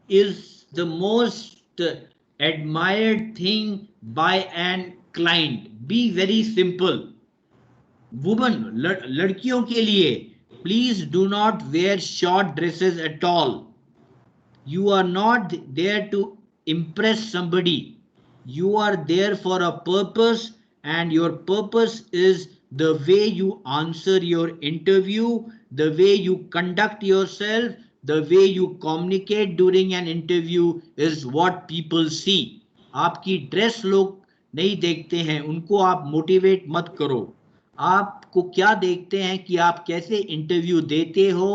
is the most admired thing by an client. Be very simple. Woman लड़कियों के लिए please do not wear short dresses at all. You are not there to impress somebody. You are there for a purpose, and your purpose is the way you answer your interview, the way you conduct yourself, the way you communicate during an interview is what people see. आपकी dress लोग नहीं देखते हैं, उनको आप motivate मत करो. आपको क्या देखते हैं कि आप कैसे इंटरव्यू देते हो,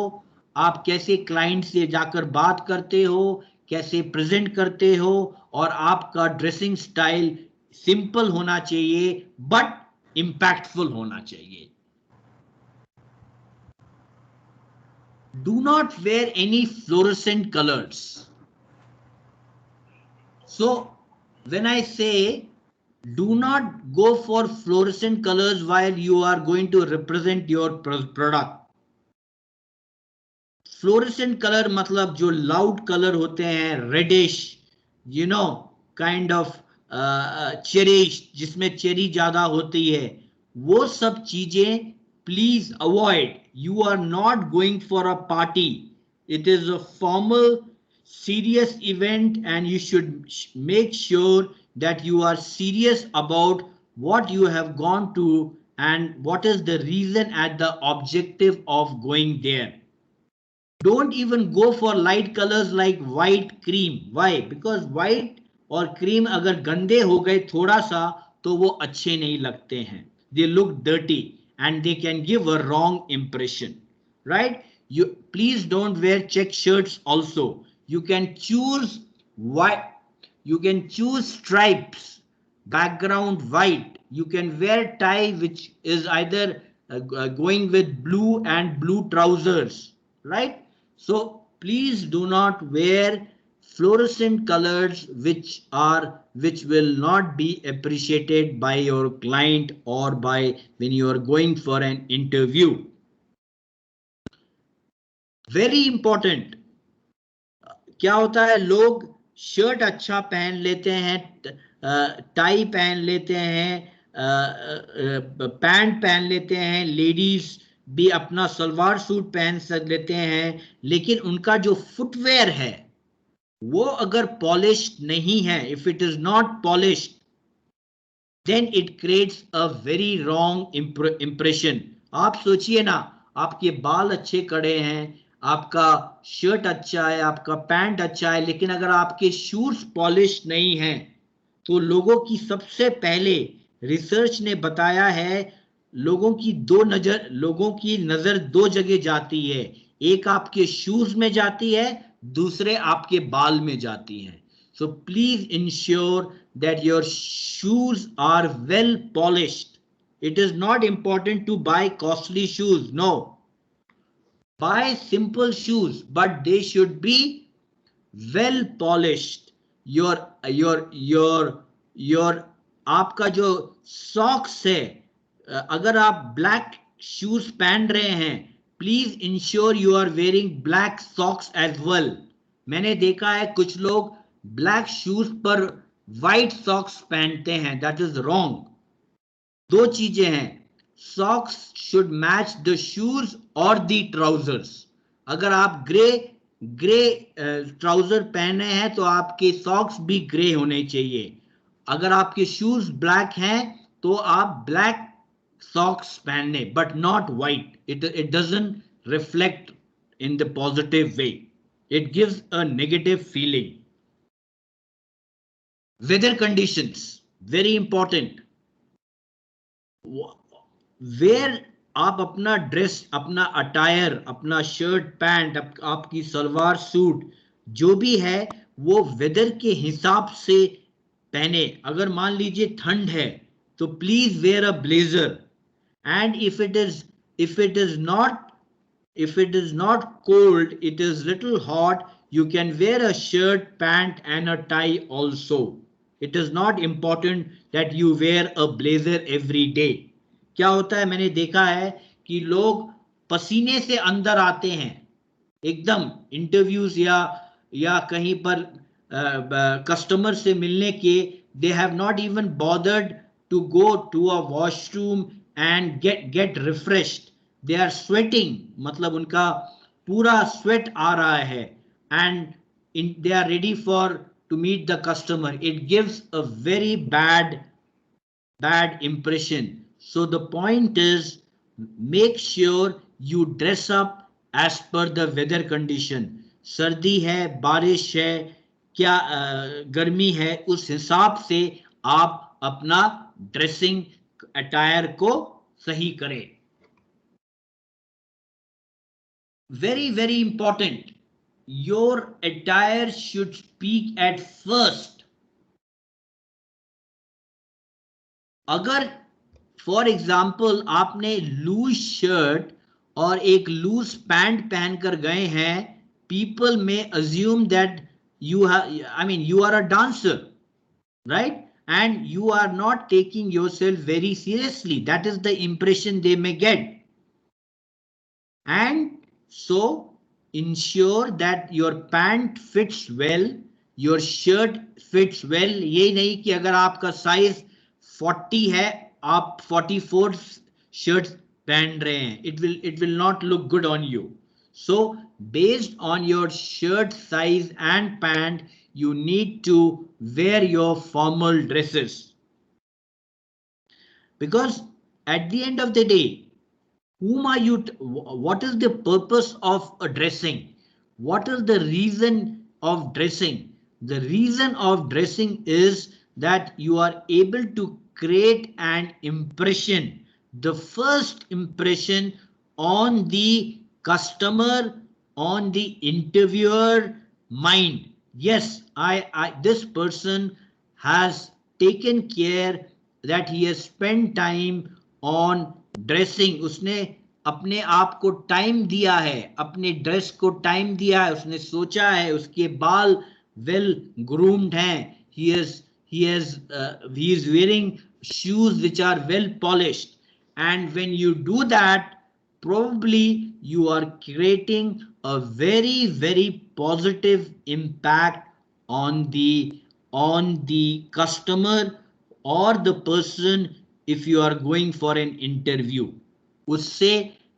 आप कैसे क्लाइंट से जाकर बात करते हो, कैसे प्रेजेंट करते हो, और आपका ड्रेसिंग स्टाइल सिंपल होना चाहिए बट इंपैक्टफुल होना चाहिए. Do not wear any fluorescent colors. So when I say do not go for fluorescent colors while you are going to represent your product. Fluorescent colour मतलब जो loud colour होते हैं, reddish, you know, kind of cherish, जिसमें cherry ज्यादा होती है, वो सब चीजें please avoid. You are not going for a party. It is a formal serious event, and you should make sure that you are serious about what you have gone to and what is the reason and the objective of going there. Don't even go for light colors like white, cream. Why? Because white और cream अगर गंदे हो गए थोड़ा सा तो वो अच्छे नहीं लगते हैं. They look dirty and they can give a wrong impression. Right? You please don't wear check shirts also. You can choose white. You can choose stripes, background white. You can wear tie which is either going with blue and blue trousers, right? So please do not wear fluorescent colors which will not be appreciated by your client or by when you are going for an interview. Very important. क्या होता है, लोग shirt अच्छा पहन लेते हैं, tie पहन लेते हैं, पैंट पहन लेते हैं, लेडीज भी अपना सलवार सूट पहन लेते हैं, लेकिन उनका जो फुटवेयर है वो अगर पॉलिश्ड नहीं है, if it is not polished, then it creates a very wrong impression. आप सोचिए ना, आपके बाल अच्छे कड़े हैं, आपका शर्ट अच्छा है, आपका पैंट अच्छा है, लेकिन अगर आपके शूज पॉलिश नहीं हैं तो लोगों की सबसे पहले रिसर्च ने बताया है, लोगों की नजर दो जगह जाती है. एक आपके शूज में जाती है, दूसरे आपके बाल में जाती है. So please ensure that your shoes are well polished. It is not important to buy costly shoes. No. Buy simple shoes, but they should be well polished. Your आपका जो socks है, अगर आप black shoes पहन रहे हैं, please ensure you are wearing black socks as well. मैंने देखा है कुछ लोग ब्लैक शूज पर व्हाइट सॉक्स पहनते हैं. That is wrong. दो चीजें हैं, socks should match the shoes और द ट्राउजर्स. अगर आप ग्रे ट्राउजर पहने हैं तो आपके सॉक्स भी ग्रे होने चाहिए. अगर आपके शूज ब्लैक हैं तो आप ब्लैक सॉक्स पहनने, but not white. It doesn't reflect in the positive way. It gives a negative feeling. Weather conditions, very important. Where आप अपना ड्रेस, अपना अटायर, अपना शर्ट पैंट, आपकी सलवार सूट जो भी है वो वेदर के हिसाब से पहने. अगर मान लीजिए ठंड है तो please wear a blazer. And if it is not cold, it is little hot, you can wear a shirt, pant and a tie also. It is not important that you wear a blazer every day. क्या होता है, मैंने देखा है कि लोग पसीने से अंदर आते हैं एकदम इंटरव्यूज या या कहीं पर कस्टमर से मिलने के, they have not even bothered to go to a washroom and get refreshed, they are sweating, मतलब उनका पूरा स्वेट आ रहा है, and they are ready for to meet the customer. It gives a very bad impression. So the point is, make sure you dress up as per the weather condition. सर्दी है, बारिश है, क्या गर्मी है, उस हिसाब से आप अपना ड्रेसिंग अटायर को सही करें. Very important, your attire should speak at first. अगर फॉर एग्जाम्पल आपने लूज शर्ट और एक लूज पैंट पहनकर गए हैं, पीपल में assume that you are a dancer, right? And you are not taking yourself very seriously. That is the impression they may get. And so ensure that your pant fits well, your shirt fits well. ये नहीं कि अगर आपका size 40 है, आप 44 shirt पहन रहे हैं, it will not look good on you. So based on your shirt size and pant, you need to wear your formal dresses, because at the end of the day, whom are you, what is the purpose of a dressing? What is the reason of dressing? The reason of dressing is that you are able to create an impression, the first impression on the customer, on the interviewer mind. Yes, this person has taken care, that he has spent time on dressing, उसने अपने आप को time दिया है, अपने dress को time दिया है, उसने सोचा है, उसके बाल वेल ग्रूम्ड हैं, he is wearing shoes which are well polished, and when you do that, probably you are creating a very positive impact on the customer or the person. If you are going for an interview, उससे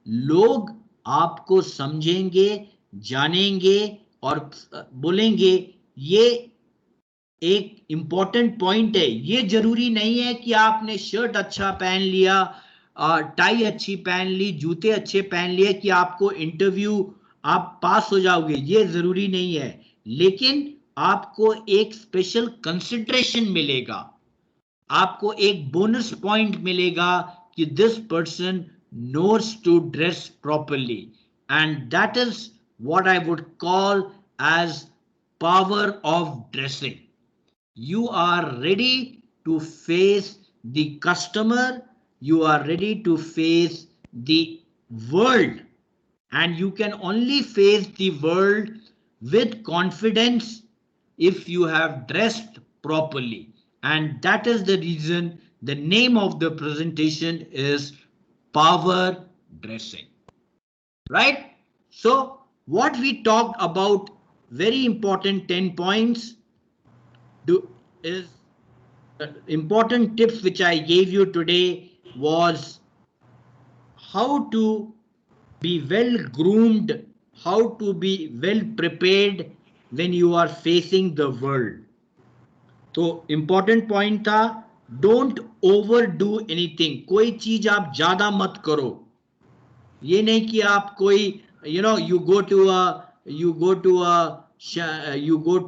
लोग आपको समझेंगे, जानेंगे और बोलेंगे. ये एक important point है. ये जरूरी नहीं है कि आपने शर्ट अच्छा पहन लिया, टाई अच्छी पहन ली, जूते अच्छे पहन लिए कि आपको इंटरव्यू आप पास हो जाओगे. ये जरूरी नहीं है, लेकिन आपको एक स्पेशल कंसिडरेशन मिलेगा, आपको एक बोनस पॉइंट मिलेगा कि this person knows to dress properly, and that is what I would call as power of dressing. You are ready to face the customer, you are ready to face the world, and you can only face the world with confidence if you have dressed properly. And that is the reason the name of the presentation is power dressing, right? So what we talked about, very important 10 points, is important tips which I gave you today was how to be well groomed, how to be well prepared when you are facing the world. तो important point था, don't over do anything. कोई चीज आप ज्यादा मत करो. ये नहीं कि आप कोई you go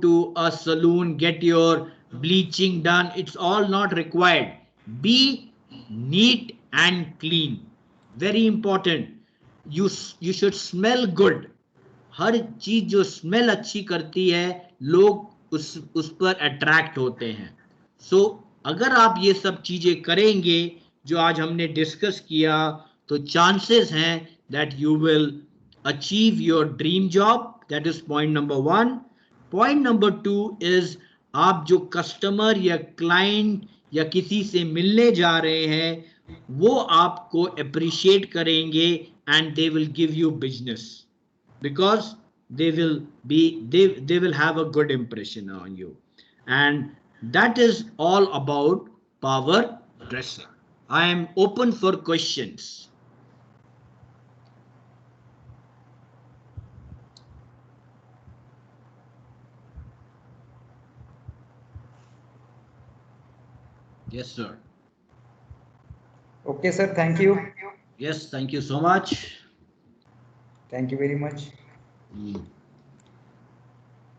to a saloon, get your bleaching done. It's all not required. Be neat and clean. Very important. You should smell good. हर चीज जो स्मेल अच्छी करती है, लोग उस पर अट्रैक्ट होते हैं. सो अगर आप ये सब चीजें करेंगे जो आज हमने डिस्कस किया, तो चांसेस हैं that you will achieve your dream job. That is point number 1. Point number 2 is, आप जो कस्टमर या क्लाइंट या किसी से मिलने जा रहे हैं, वो आपको अप्रिशिएट करेंगे and they will give you business. Because they will be, they will have a good impression on you. And that is all about power dressing. I am open for questions. Yes, sir. Okay, sir. Thank you. Yes, thank you so much. Thank you very much.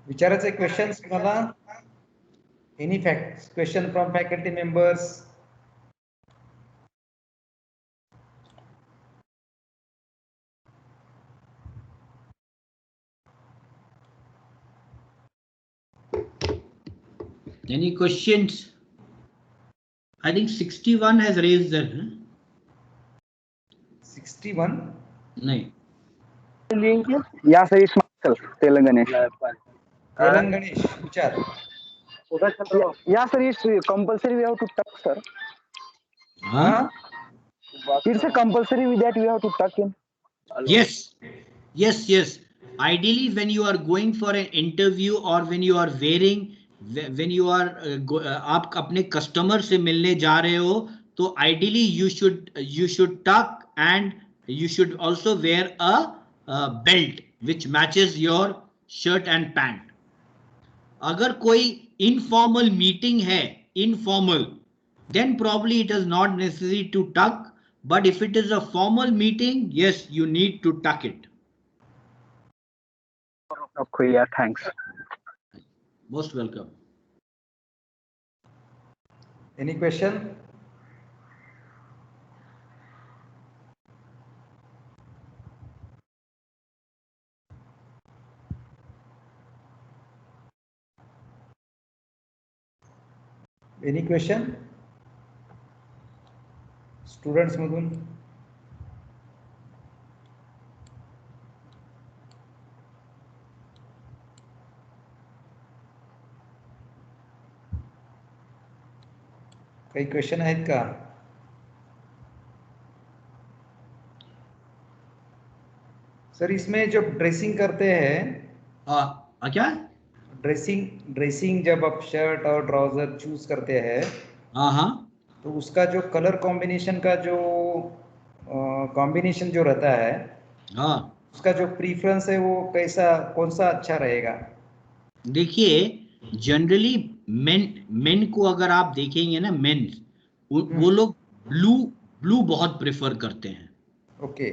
विचारायचे questions तुम्हाला? Any facts? Question from faculty members? Any questions? I think 61 has raised their. 61? No. Yeah, sir, it's myself, Telanganesh. Telanganesh, विचार. Yeah, sir, it's compulsory we have to tuck, sir. Huh? It's a compulsory that we have to tuck in. Yes, yes, yes. Ideally, when you are going for an interview or when you are wearing, when you are आप अपने customer से मिलने जा रहे हो, तो ideally you should tuck and you should also wear a belt which matches your shirt and pant. अगर कोई informal meeting है, informal, then probably it is not necessary to tuck. But if it is a formal meeting, yes, you need to tuck it. Okay, yeah, thanks. Most welcome. Any question? Any question? Students मधून? काही question आहेत का? Sir इसमें जब dressing करते हैं क्या dressing जब आप शर्ट और ट्राउजर चूज करते हैं, हाँ, तो उसका जो कलर कॉम्बिनेशन का जो कॉम्बिनेशन जो रहता है, हाँ, उसका जो प्रीफरेंस है वो कैसा, कौन सा अच्छा रहेगा? देखिए जनरली मेन को अगर आप देखेंगे ना, मेन वो लोग ब्लू बहुत प्रेफर करते हैं. ओके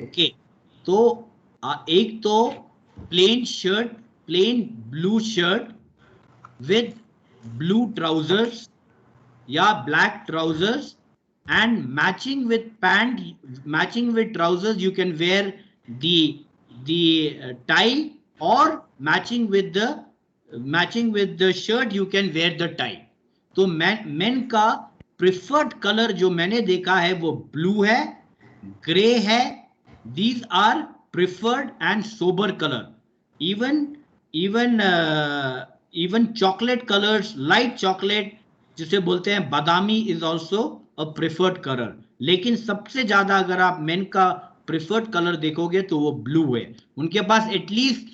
तो एक तो plain shirt, plain blue shirt with blue trousers या black trousers, and matching with pant, matching with trousers you can wear the tie, or matching with the shirt you can wear the tie. तो men का preferred color जो मैंने देखा है वो blue है, grey है. These are preferred and sober color. Even chocolate colors, light chocolate जिसे बोलते हैं बादामी, is also a preferred colour. लेकिन सबसे ज्यादा अगर आप मेन का प्रेफर्ड कलर देखोगे तो वो ब्लू है. उनके पास एटलीस्ट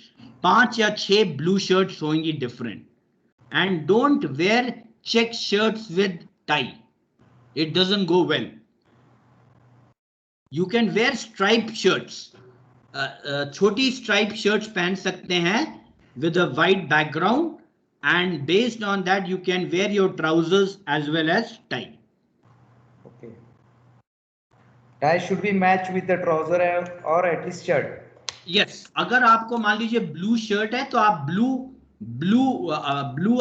5 या 6 ब्लू शर्ट्स होंगी different. And don't wear check shirts with tie, it doesn't go well. You can wear stripe shirts, छोटी स्ट्राइप शर्ट्स पहन सकते हैं with a white background, and based on that you can wear your trousers as well as tie. Okay. Tie should be matched with the trouser or at least shirt. Yes, अगर आपको मान लीजिए blue shirt है तो आप blue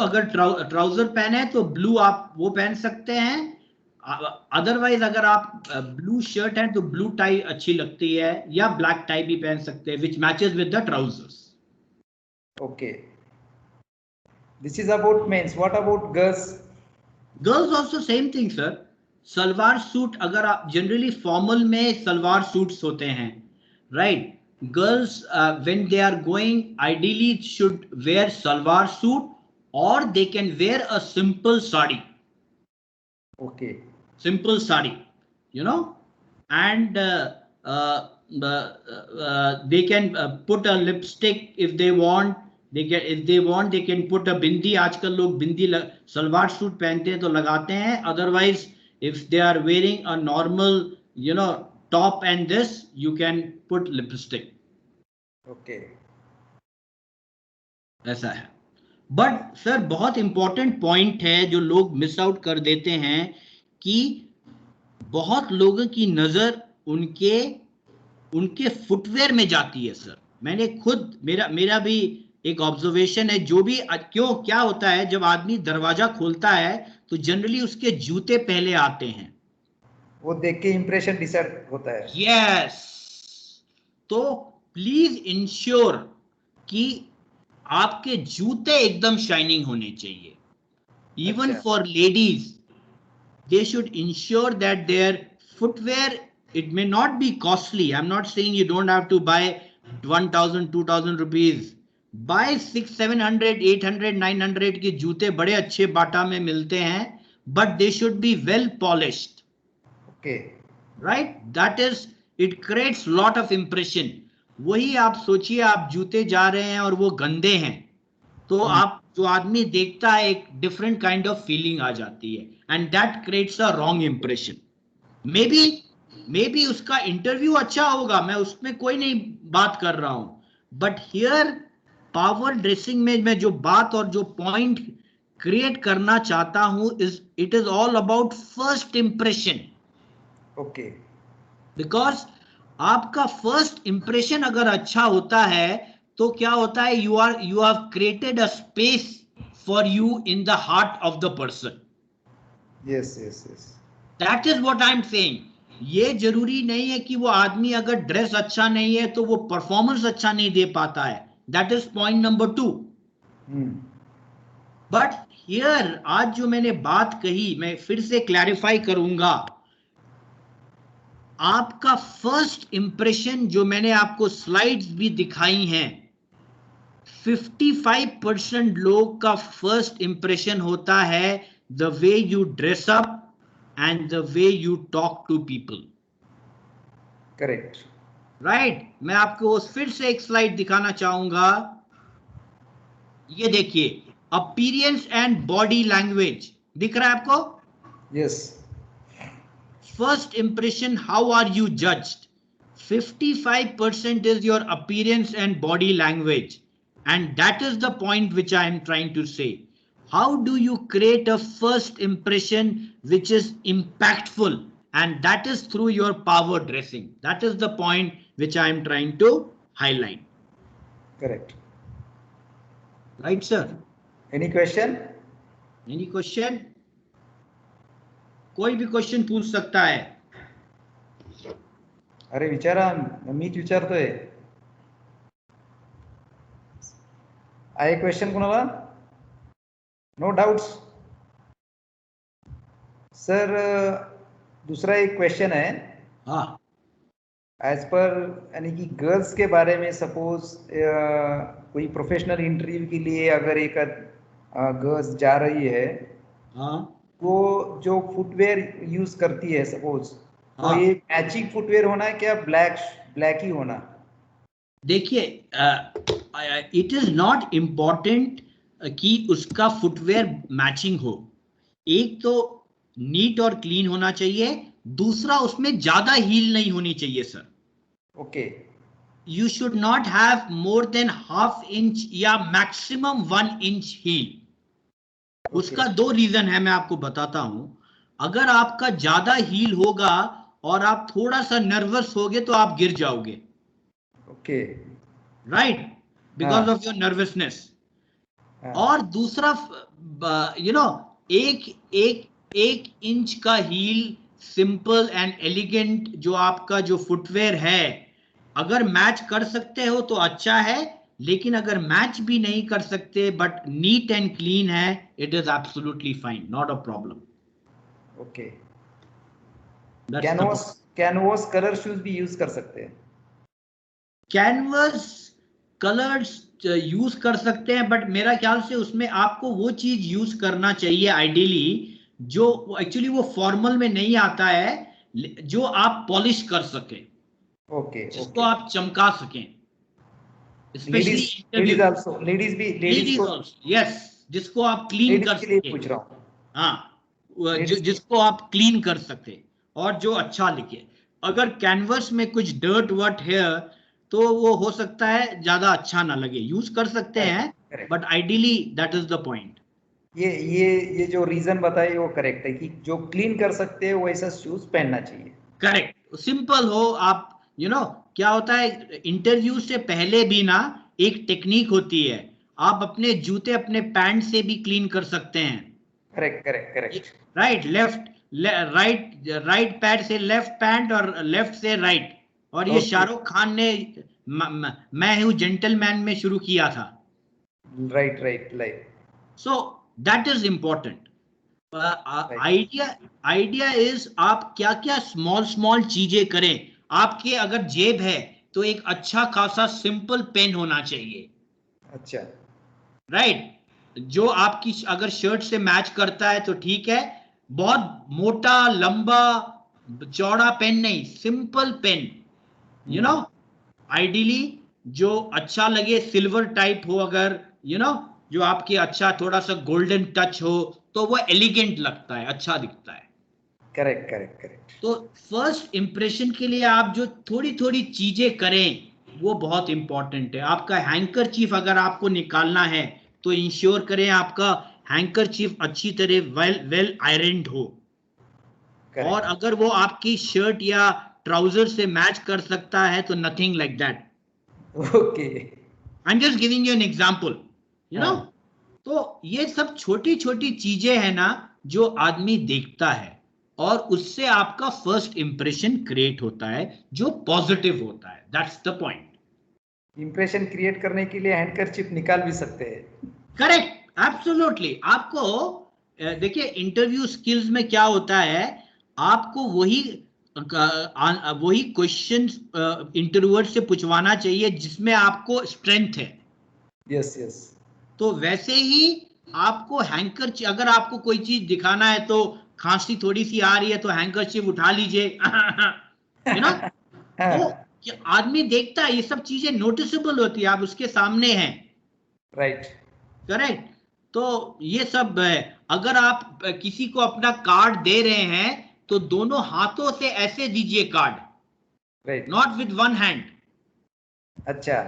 अगर trouser पहने हैं तो ब्लू आप वो पहन सकते हैं. अदरवाइज अगर आप ब्लू शर्ट है तो ब्लू टाई अच्छी लगती है, या ब्लैक टाई भी पहन सकते हैं which matches with the trousers. Okay, this is about men's. What about girls? Girls also same thing sir. Salwar suit, अगर आप जनरली फॉर्मल में सलवार सूट्स होते हैं, right. Girls when they are going ideally should wear salwar suit, और they can wear a simple sari. Okay, simple sari, you know. And they can put a lipstick if they want. If they want, they can put a bindi. आजकल लोग बिंदी salwar suit पहनते हैं तो लगाते हैं. Otherwise, if they are wearing a normal, top and this, you can put lipstick. Okay. ऐसा है. But sir बहुत इंपॉर्टेंट पॉइंट है जो लोग मिस आउट कर देते हैं कि बहुत लोगों की नजर उनके फुटवेयर में जाती है. सर मैंने खुद मेरा भी एक ऑब्जर्वेशन है. जो भी क्या होता है जब आदमी दरवाजा खोलता है तो जनरली उसके जूते पहले आते हैं. वो देख के इंप्रेशन डिसाइड होता है. यस. तो प्लीज इंश्योर कि आपके जूते एकदम शाइनिंग होने चाहिए. Even for ladies, they should ensure that their footwear, it may not be costly. I'm not saying you don't have to buy 1000 2000 rupees. Buy 600 700 800 900 के जूते बड़े अच्छे बाटा में मिलते हैं, but they should be well polished. Okay. Right? That is, it creates lot of impression. वही आप सोचिए आप जूते जा रहे हैं और वो गंदे हैं तो आप जो आदमी देखता है एक डिफरेंट काइंड ऑफ फीलिंग आ जाती है, and that creates a wrong impression. May be उसका इंटरव्यू अच्छा होगा, मैं उसमें कोई नहीं बात कर रहा हूं, बट हियर पावर ड्रेसिंग में मैं जो बात और जो पॉइंट क्रिएट करना चाहता हूं it is all about first impression. Okay. Because आपका फर्स्ट इंप्रेशन अगर अच्छा होता है तो क्या होता है, you have created a space for you in the heart of the person. Yes. That is what I'm saying. ये जरूरी नहीं है कि वो आदमी अगर ड्रेस अच्छा नहीं है तो वो परफॉर्मेंस अच्छा नहीं दे पाता है. That is point number 2. But here आज जो मैंने बात कही मैं फिर से क्लैरिफाई करूंगा. आपका फर्स्ट इंप्रेशन जो मैंने आपको स्लाइड्स भी दिखाई हैं, 55% लोग का फर्स्ट इंप्रेशन होता है the way you dress up and the way you talk to people. Correct. Right. मैं आपको फिर से एक स्लाइड दिखाना चाहूंगा. ये देखिए, अपीयरेंस एंड बॉडी लैंग्वेज दिख रहा है आपको? Yes. First impression, how are you judged? 55% is your appearance and body language. And that is the point which I am trying to say. How do you create a first impression which is impactful? And that is through your power dressing. That is the point which I am trying to highlight. Correct. Right, sir? Any question? Any question? कोई भी question पूछ सकता है. अरे विचारा, मीच विचारतोय. आहे क्वेश्चन कोणाला? No doubts. सर दूसरा एक क्वेश्चन है. हाँ. एज पर यानी कि गर्ल्स के बारे में सपोज कोई प्रोफेशनल इंटरव्यू के लिए अगर एक गर्ल्स जा रही है, हाँ, वो जो फुटवेयर यूज करती है सपोज, तो ये मैचिंग फुटवेयर होना है क्या, ब्लैक ही होना? देखिए, इट इज नॉट इम्पॉर्टेंट कि उसका फुटवेयर मैचिंग हो. एक तो नीट और क्लीन होना चाहिए, दूसरा उसमें ज्यादा हील नहीं होनी चाहिए. Sir okay. You should not have more than ½ inch या मैक्सिमम 1 इंच हील. उसका 2 रीजन है, मैं आपको बताता हूं. अगर आपका ज्यादा हील होगा और आप थोड़ा सा नर्वस होगे तो आप गिर जाओगे. Okay. Right, because of your nervousness. और दूसरा एक इंच का हील सिंपल एंड एलिगेंट जो आपका जो फुटवेयर है, अगर मैच कर सकते हो तो अच्छा है, लेकिन अगर मैच भी नहीं कर सकते बट नीट एंड क्लीन है, it is absolutely fine, not a problem. Okay. Canvas colour shoes भी यूज कर सकते हैं? कैनवास कलर्स यूज कर सकते हैं, बट मेरा ख्याल से उसमें आपको वो चीज यूज करना चाहिए आइडियली जो एक्चुअली वो फॉर्मल में नहीं आता है, जो आप पॉलिश कर सके. ओके, जिसको आप चमका सकें, स्पेशली लेडीज आल्सो, लेडीज को, यस, जिसको आप क्लीन कर के लिए सके, पूछ रहा हूँ। हाँ, जिसको आप क्लीन कर सके और जो अच्छा लिखे। अगर कैनवस में कुछ डर्ट वर्ट है तो वो हो सकता है ज्यादा अच्छा ना लगे, यूज कर सकते हैं, but ideally that is the point. ये जो रीजन बताए वो करेक्ट है कि जो क्लीन कर सकते हैं वैसा शूज पहनना चाहिए। करेक्ट, सिंपल हो आप, क्या होता है इंटरव्यू से पहले भी ना एक टेक्निक होती है, आप अपने जूते अपने पैंट से भी क्लीन कर सकते हैं। करेक्ट। राइट, राइट पैड से लेफ्ट पैंट और लेफ्ट से राइट, और ये शाहरुख खान ने मैं हूं जेंटलमैन में शुरू किया था। Right. So that is important. Idea is आप क्या क्या स्मॉल चीजें करें। आपके अगर जेब है तो एक अच्छा खासा सिंपल पेन होना चाहिए। अच्छा, राइट, जो आपकी अगर शर्ट से मैच करता है तो ठीक है, बहुत मोटा लंबा चौड़ा पेन नहीं, सिंपल पेन, आइडियली जो अच्छा लगे, सिल्वर टाइप हो, अगर जो आपके अच्छा थोड़ा सा गोल्डन टच हो तो वो एलिगेंट लगता है, अच्छा दिखता है। करेक्ट। तो फर्स्ट इंप्रेशन के लिए आप जो थोड़ी थोड़ी चीजें करें वो बहुत इंपॉर्टेंट है। आपका हैंकरचीफ अगर आपको निकालना है तो इंश्योर करें आपका हैंकरचीफ अच्छी तरह वेल आयरन्ड हो, और अगर वो आपकी शर्ट या ट्राउजर से मैच कर सकता है तो nothing like that. Okay, I am just giving you an example, तो ये सब छोटी छोटी चीजें हैं ना जो आदमी देखता है, और उससे आपका फर्स्ट इंप्रेशन क्रिएट होता है जो पॉजिटिव होता है। That's the point. Impression create करने के लिए हैंडकरचीफ निकाल भी सकते हैं। Correct, absolutely. आपको देखिए इंटरव्यू स्किल्स में क्या होता है, आपको वही क्वेश्चन इंटरव्यूअर से पूछवाना चाहिए जिसमें आपको स्ट्रेंथ है। यस। तो वैसे ही आपको हैंकर, अगर आपको कोई चीज दिखाना है तो खांसी थोड़ी सी आ रही है तो हैंकरचीफ उठा लीजिए तो आदमी देखता है, ये सब चीजें नोटिसेबल होती है, आप उसके सामने हैं। राइट। करेक्ट, तो ये सब है। अगर आप किसी को अपना कार्ड दे रहे हैं तो दोनों हाथों से ऐसे दीजिए card, right, not with one hand. अच्छा,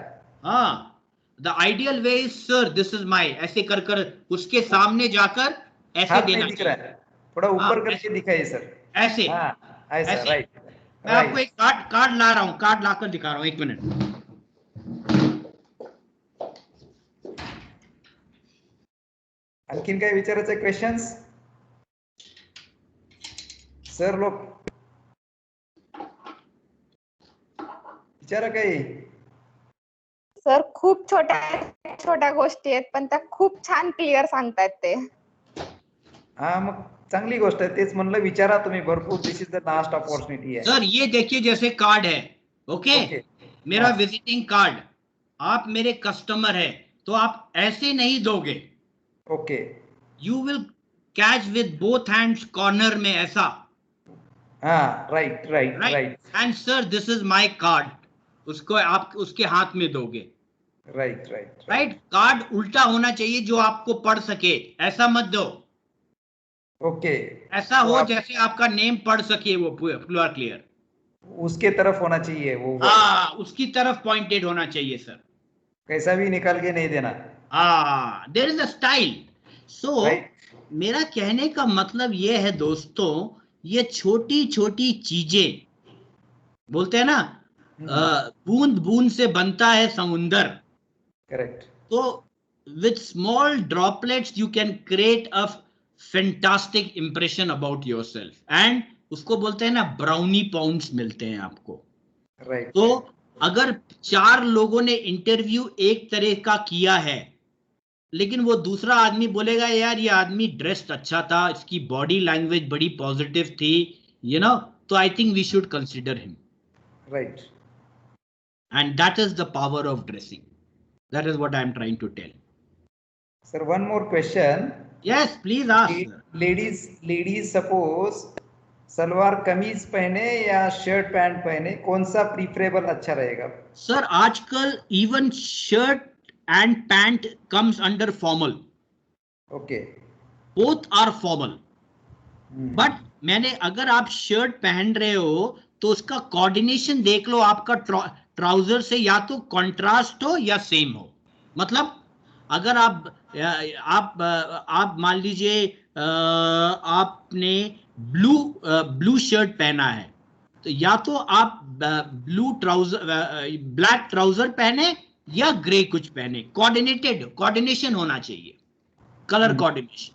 हाँ, the ideal way is sir this is my, ऐसे कर कर उसके सामने जाकर ऐसे हाथ देना नहीं दिख चाहिए। रहा है, थोड़ा ऊपर करके दिखाइए सर। ऐसे ऐसा, ऐसे राइट। मैं आपको एक कार्ड ला रहा हूं, कार्ड लाकर दिखा रहा हूं, एक मिनट। आणखीन काही विचारायचं क्वेश्चन्स सर? लोक विचारा काही। सर खूप छोट्या गोष्टी आहेत पण त्या खूप छान क्लिअर सांगतायत ते। हा, मग चांगली गोष्ट आहे, तेच म्हणलं विचारा तुम्ही भरपूर। This is the last opportunity है सर। ये देखिए जैसे कार्ड है, ओके, मेरा विजिटिंग कार्ड, आप मेरे कस्टमर है तो आप ऐसे नहीं दोगे। Okay, you will catch with both hands corner में ऐसा। हाँ, right. And sir this is my card, उसको आप उसके हाथ में दोगे। राइट, कार्ड उल्टा होना चाहिए जो आपको पढ़ सके, ऐसा मत दो। ओके, ऐसा हो जैसे आपका नेम पढ़ सके वो पूरा क्लियर, उसके तरफ होना चाहिए वो। हाँ, उसकी तरफ पॉइंटेड होना चाहिए सर, कैसा भी निकाल के नहीं देना। There is a style. So मेरा कहने का मतलब ये है दोस्तों, ये छोटी छोटी चीजें, बोलते हैं ना बूंद बूंद से बनता है समुंदर। करेक्ट। तो with small droplets you can create a fantastic impression about yourself, and उसको बोलते हैं ना ब्राउनी पाउंड्स मिलते हैं आपको। राइट। तो अगर 4 लोगों ने इंटरव्यू एक तरह का किया है लेकिन वो दूसरा आदमी बोलेगा यार ये आदमी ड्रेस्ड अच्छा था, इसकी बॉडी लैंग्वेज बड़ी पॉजिटिव थी, तो I think we should consider him. Right. And that is the power of dressing, that is what I am trying to tell. Sir, one more question. Yes, please ask. Ladies, suppose salwar kameez पहने या shirt pant पहने, कौन सा preferable अच्छा रहेगा? Sir आजकल even shirt and pant comes under formal. Okay. Both are formal. But मैंने, अगर आप शर्ट पहन रहे हो तो उसका कोऑर्डिनेशन देख लो, आपका ट्राउजर से या तो कंट्रास्ट हो या सेम हो. मतलब अगर आप मान लीजिए आपने ब्लू शर्ट पहना है, तो या तो आप ब्लैक ट्राउजर पहने या ग्रे कुछ पहने. कोऑर्डिनेशन होना चाहिए, कलर कोऑर्डिनेशन.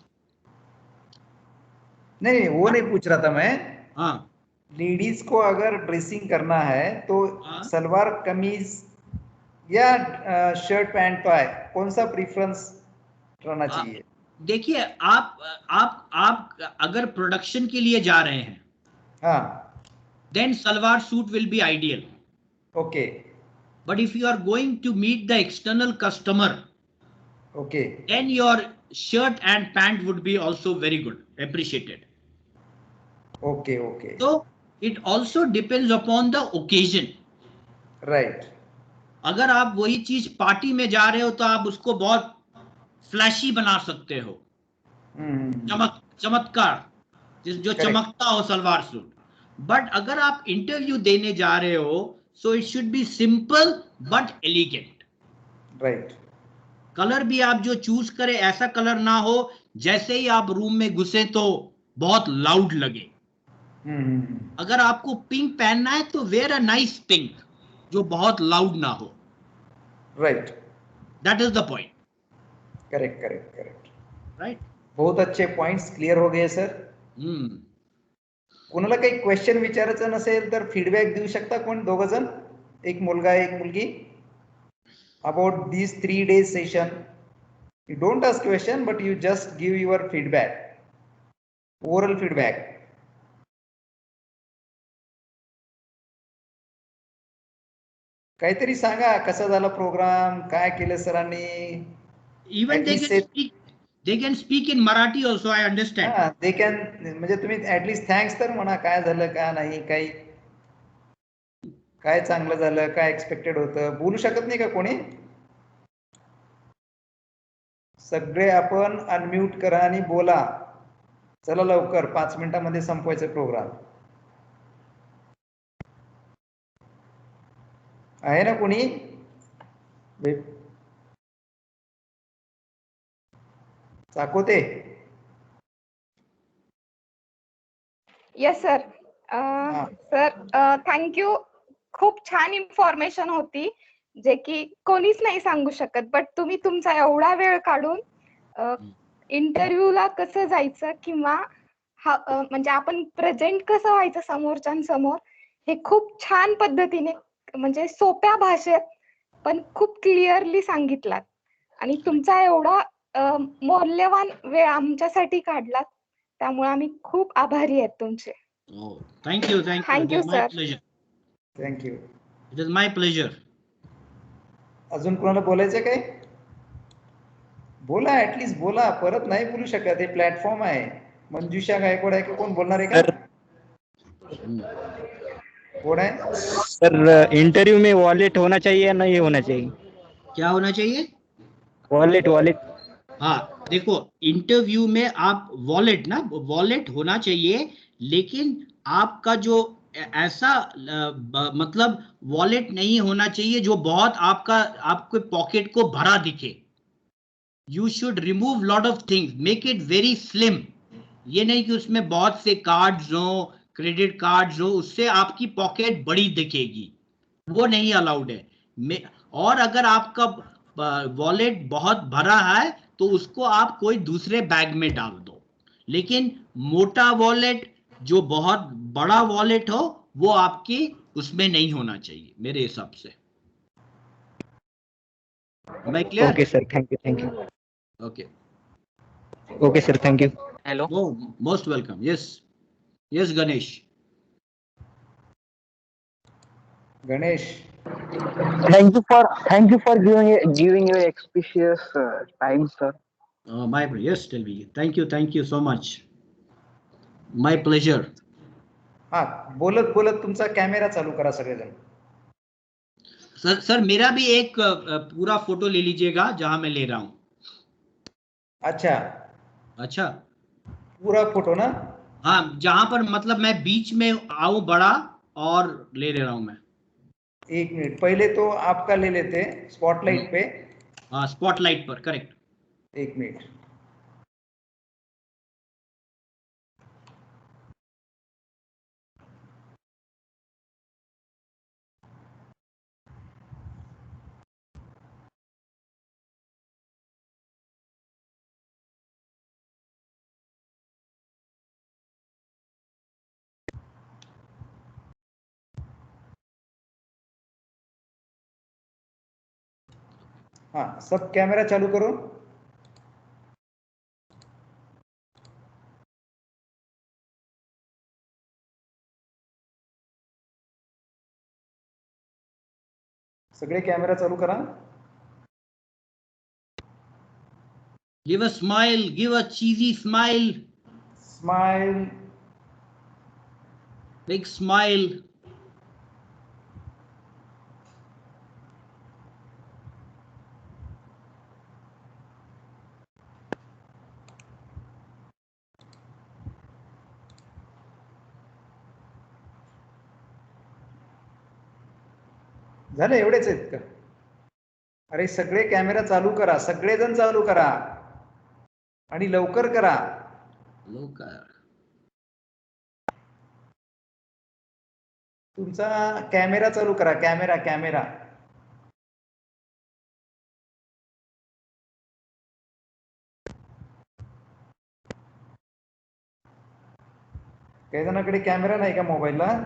नहीं, वो नहीं पूछ रहा था मैं. हाँ. लेडीज को अगर ड्रेसिंग करना है तो हाँ? सलवार कमीज या शर्ट पैंट पाए, कौन सा प्रीफरेंस रहना चाहिए? देखिए, आप अगर प्रोडक्शन के लिए जा रहे हैं, हाँ. then salwar suit will be ideal. Okay. But if you are going to meet the external customer, Okay. then your shirt and pant would be also very good, appreciated. Okay. Okay. So it also depends upon the occasion. Right. अगर आप वही चीज party में जा रहे हो तो आप उसको बहुत फ्लैशी बना सकते हो, चमत्कार, जो चमकता हो सलवार सूट. बट अगर आप इंटरव्यू देने जा रहे हो, so it should be simple but elegant. Right. Colour भी आप जो चूज करें, ऐसा कलर ना हो जैसे ही आप रूम में घुसे तो बहुत लाउड लगे. अगर आपको पिंक पहनना है तो वेयर अ नाइस पिंक जो बहुत लाउड ना हो. Right. That is the point. Correct correct correct. Right. बहुत अच्छे पॉइंट्स क्लिअर हो गए सर. कोणाला काही क्वेश्चन विचारायचं नसेल तर फीडबॅक देऊ शकता कोण, दोघ जण, एक मुलगा एक मुलगी, about this 3 days session. You don't ask question but you just give your feedback, oral feedback. काहीतरी सांगा, कसा झाला प्रोग्राम, काय केलं सरांनी. Even they can speak in Marathi also, I understand. हां, they can, म्हणजे तुम्ही ऍटलीस्ट थँक्स तर म्हणा, काय झालं काय नाही, काही काय चांगलं झालं, काय एक्सपेक्टेड होतं, बोलू शकत नाही का कोणी? सगळे आपण अनम्यूट करा आणि बोला. चला लवकर, 5 मिनिटांमध्ये संपवायचं प्रोग्राम. आहे ना कोणी? चाकोते. Yes sir. Sir thank you. खूप छान इन्फॉर्मेशन होती, जे की कोणीच नाही सांगू शकत. बट तुम्ही तुमचा एवढा वेळ काढून इंटरव्ह्यूला कसं जायचं किंवा म्हणजे आपण प्रेझेंट कसं व्हायचं समोरच्यांसमोर, हे खूप छान पद्धतीने, म्हणजे सोप्या भाषेत पण खूप क्लिअरली सांगितलात. आणि तुमचा एवढा मौल्यवान वेळ आमच्यासाठी काढलात, त्यामुळे आम्ही खूप आभारी आहेत तुमचे. Thank you. Thank you sir. Thank you. It is my pleasure. अजून कोणाला बोलायचं काय? बोला, ऍटलीस्ट बोला. परत नाही बोलू शकत, हे प्लॅटफॉर्म आहे. मंजुषा गायकवाड आहे का, कोण बोलणार आहे का? कोण आहे सर? इंटरव्यू में वॉलेट होना चाहिए या नहीं होना चाहिए? क्या होना चाहिए? वॉलेट. हाँ, देखो, इंटरव्यू में आप वॉलेट होना चाहिए, लेकिन आपका जो ऐसा मतलब वॉलेट नहीं होना चाहिए जो बहुत आपके पॉकेट को भरा दिखे. You should remove lot of things, make it very slim. ये नहीं कि उसमें बहुत से कार्ड्स हो, क्रेडिट कार्ड्स हो, उससे आपकी पॉकेट बड़ी दिखेगी, वो नहीं अलाउड है. और अगर आपका वॉलेट बहुत भरा है तो उसको आप कोई दूसरे बैग में डाल दो. लेकिन मोटा वॉलेट, जो बहुत बड़ा वॉलेट हो, वो आपकी उसमें नहीं होना चाहिए मेरे हिसाब से. मैं clear? Okay sir, thank you. Okay sir, thank you. Hello. Most welcome. Yes Ganesh. Thank you for giving your auspicious time, sir. Yes, tell me. Thank you so much. My pleasure. हा, बोलत बोलत तुमचा कॅमेरा चालू करा सगळेजण. Sir मेरा भी एक पूरा फोटो ले लीजिएगा जहां मैं ले रहा हूं. अच्छा, अच्छा. पूरा फोटो ना. हाँ, जहां पर मतलब मैं बीच में आऊं बड़ा और ले रहा हूं मैं. एक मिनट, पहले तो आपका ले लेते स्पॉटलाइट पे. हाँ, स्पॉटलाइट पर. करेक्ट. एक मिनट. हाँ, सब कैमरा चालू करो. सगळे कॅमेरा चालू करा. Give a smile. Give a cheesy smile. Smile. Big smile. झालं, एवढेच आहेत का? अरे सगळे कॅमेरा चालू करा, सगळेजण चालू करा आणि लवकर करा. लवकर. तुमचा कॅमेरा चालू करा. कॅमेरा कॅमेरा काही जणांकडे कॅमेरा नाही का मोबाईलला?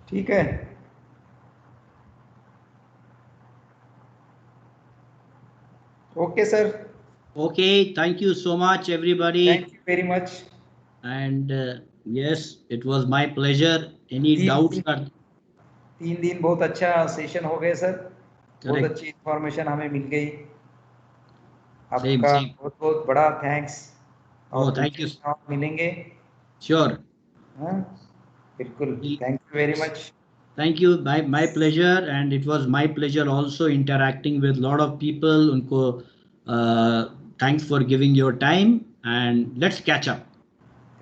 ठीक है. Okay, sir. Okay, thank you so much, everybody. Thank you very much. And yes, it was my pleasure. Any doubts? Sir? 3 दिन बहुत अच्छा सेशन हो गए सर. बहुत Correct. अच्छी इंफॉर्मेशन हमें मिल गई. Same, आपका same. बहुत बहुत बड़ा थैंक्स. Oh, और thank you. मिलेंगे. Sure. हाँ, बिल्कुल. Thank you very much. Thank you. My pleasure. And it was my pleasure also interacting with a lot of people. Unko, thanks for giving your time. And let's catch up.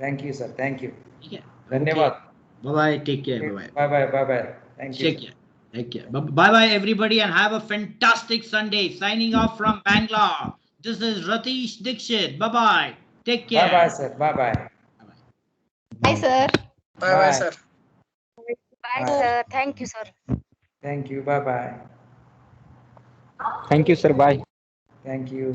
Thank you sir. Thank you. Okay. धन्यवाद. Bye-bye. Take care. Bye-bye. Bye bye bye bye. Thank you. Take care. Take care. Bye-bye, everybody. And have a fantastic Sunday. Signing off from Bangalore. This is Ratish Dixit. Bye-bye. Take care. Bye bye sir. Bye bye. Bye sir. Bye bye sir. Bye sir. Thank you sir. Thank you. Bye bye. Thank you, sir. Bye. Thank you.